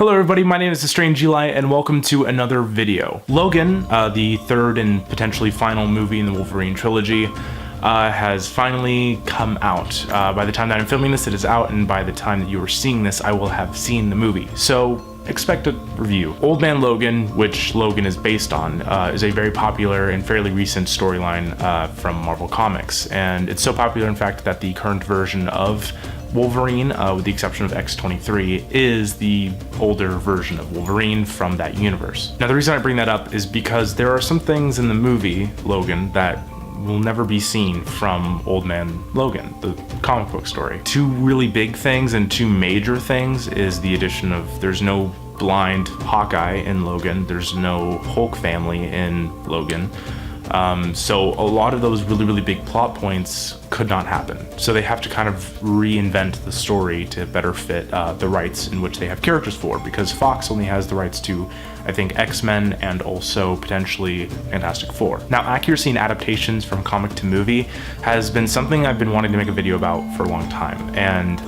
Hello everybody, my name is The Strange Eli and welcome to another video. Logan, the third and potentially final movie in the Wolverine trilogy, has finally come out. By the time that I'm filming this, it is out, and by the time that you are seeing this, I will have seen the movie. So expect a review. Old Man Logan, which Logan is based on, is a very popular and fairly recent storyline from Marvel Comics. And it's so popular, in fact, that the current version of Wolverine, with the exception of X-23, is the older version of Wolverine from that universe. Now, the reason I bring that up is because there are some things in the movie Logan that will never be seen from Old Man Logan, the comic book story. Two really big things and two major things is the addition of, there's no blind Hawkeye in Logan, there's no Hulk family in Logan. So a lot of those really big plot points could not happen. So they have to kind of reinvent the story to better fit the rights in which they have characters for, because Fox only has the rights to, I think, X-Men and also potentially Fantastic Four. Now, accuracy in adaptations from comic to movie has been something I've been wanting to make a video about for a long time, and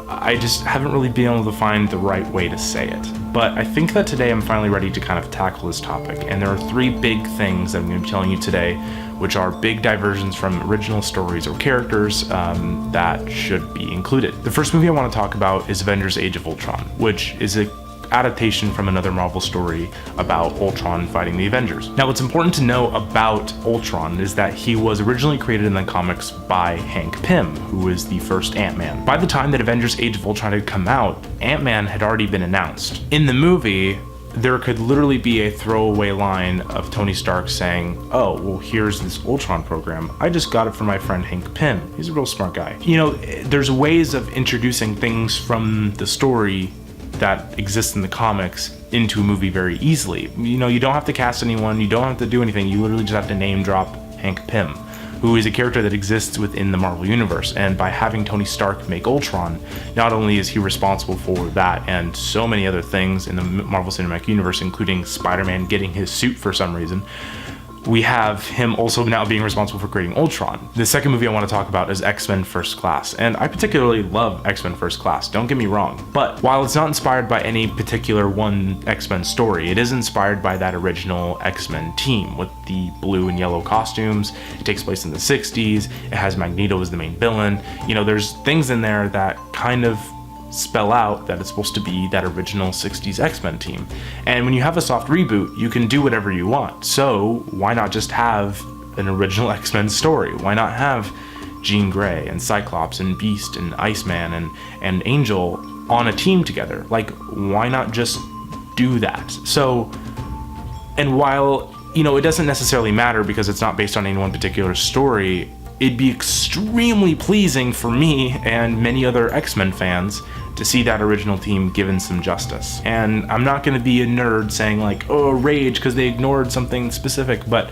I just haven't really been able to find the right way to say it. But I think that today I'm finally ready to kind of tackle this topic, and there are three big things that I'm going to be telling you today, which are big diversions from original stories or characters that should be included. The first movie I want to talk about is Avengers Age of Ultron, which is an adaptation from another Marvel story about Ultron fighting the Avengers. Now, what's important to know about Ultron is that he was originally created in the comics by Hank Pym, who was the first Ant-Man. By the time that Avengers Age of Ultron had come out, Ant-Man had already been announced. In the movie, there could literally be a throwaway line of Tony Stark saying, "Oh, well, here's this Ultron program. I just got it from my friend Hank Pym. He's a real smart guy." You know, there's ways of introducing things from the story that exists in the comics into a movie very easily. You know, you don't have to cast anyone, you don't have to do anything, you literally just have to name drop Hank Pym, who is a character that exists within the Marvel Universe. And by having Tony Stark make Ultron, not only is he responsible for that and so many other things in the Marvel Cinematic Universe, including Spider-Man getting his suit for some reason, we have him also now being responsible for creating Ultron. The second movie I want to talk about is X-Men First Class, and I particularly love X-Men First Class, don't get me wrong, but while it's not inspired by any particular one X-Men story, it is inspired by that original X-Men team with the blue and yellow costumes. It takes place in the 60s, it has Magneto as the main villain. You know, there's things in there that kind of spell out that it's supposed to be that original 60s X-Men team. And when you have a soft reboot, you can do whatever you want. So why not just have an original X-Men story? Why not have Jean Grey and Cyclops and Beast and Iceman and Angel on a team together? Like, why not just do that? So, and while, you know, it doesn't necessarily matter because it's not based on any one particular story, it'd be extremely pleasing for me and many other X-Men fans to see that original team given some justice. And I'm not going to be a nerd saying like, oh, rage because they ignored something specific, but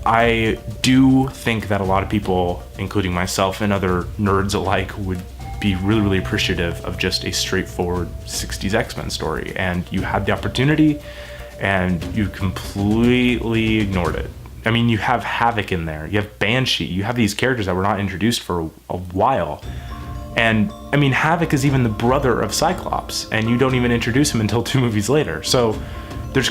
I do think that a lot of people, including myself and other nerds alike, would be really appreciative of just a straightforward 60s X-Men story. And you had the opportunity and you completely ignored it. I mean, you have Havoc in there, you have Banshee, you have these characters that were not introduced for a while. And I mean, Havoc is even the brother of Cyclops, and you don't even introduce him until 2 movies later. So there's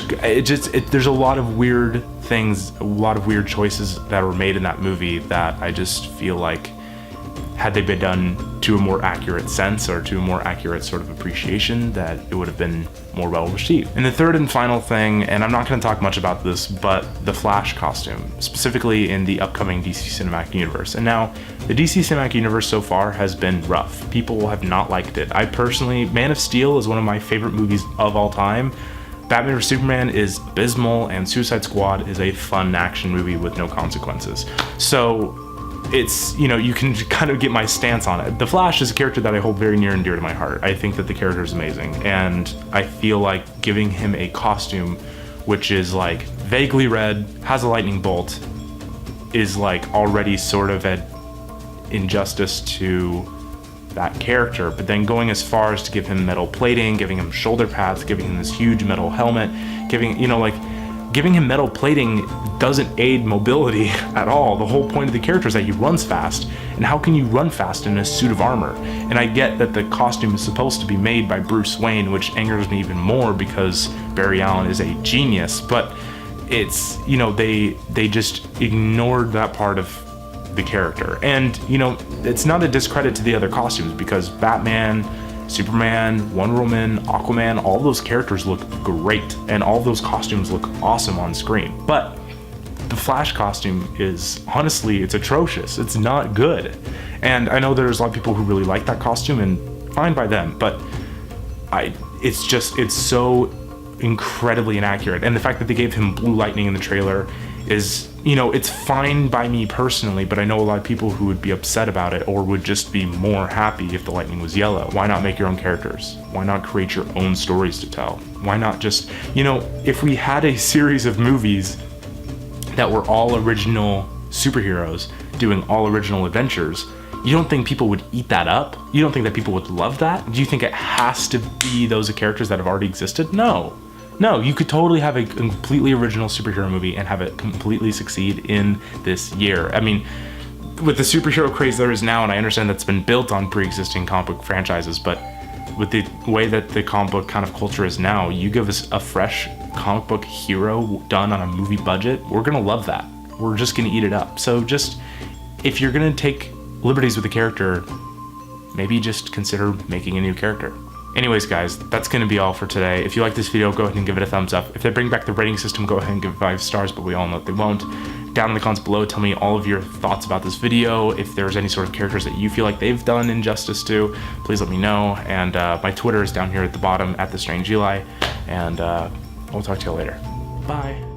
a lot of weird things, a lot of weird choices that were made in that movie that I just feel like, had they been done to a more accurate sense or to a more accurate sort of appreciation, that it would have been more well received. And the third and final thing, and I'm not going to talk much about this, but the Flash costume, specifically in the upcoming DC Cinematic Universe. And now, the DC Cinematic Universe so far has been rough. People have not liked it. I personally, Man of Steel is one of my favorite movies of all time. Batman vs Superman is abysmal, and Suicide Squad is a fun action movie with no consequences. So it's, you know, you can kind of get my stance on it. The Flash is a character that I hold very near and dear to my heart. I think that the character is amazing, and I feel like giving him a costume which is like vaguely red, has a lightning bolt, is like already sort of an injustice to that character. But then going as far as to give him metal plating, giving him shoulder pads, giving him this huge metal helmet, giving, you know, like giving him metal plating doesn't aid mobility at all. The whole point of the character is that he runs fast, and how can you run fast in a suit of armor? And I get that the costume is supposed to be made by Bruce Wayne, which angers me even more because Barry Allen is a genius, but it's, you know, they just ignored that part of the character. And, you know, it's not a discredit to the other costumes, because Batman, Superman, Wonder Woman, Aquaman, all those characters look great, and all those costumes look awesome on screen. But the Flash costume is, honestly, it's atrocious. It's not good. And I know there's a lot of people who really like that costume, and fine by them, but it's so incredibly inaccurate. And the fact that they gave him blue lightning in the trailer is, you know, it's fine by me personally, but I know a lot of people who would be upset about it, or would just be more happy if the lightning was yellow. Why not make your own characters? Why not create your own stories to tell? Why not just, you know, if we had a series of movies that were all original superheroes doing all original adventures, you don't think people would eat that up? You don't think that people would love that? Do you think it has to be those characters that have already existed? No. No, you could totally have a completely original superhero movie and have it completely succeed in this year. I mean, with the superhero craze there is now, and I understand that's been built on pre-existing comic book franchises, but with the way that the comic book kind of culture is now, you give us a fresh comic book hero done on a movie budget, we're gonna love that. We're just gonna eat it up. So just, if you're gonna take liberties with the character, maybe just consider making a new character. Anyways, guys, that's going to be all for today. If you like this video, go ahead and give it a thumbs up. If they bring back the rating system, go ahead and give it 5 stars, but we all know they won't. Down in the comments below, tell me all of your thoughts about this video. If there's any sort of characters that you feel like they've done injustice to, please let me know. And my Twitter is down here at the bottom, @TheStrangeEli. And we'll talk to you later. Bye.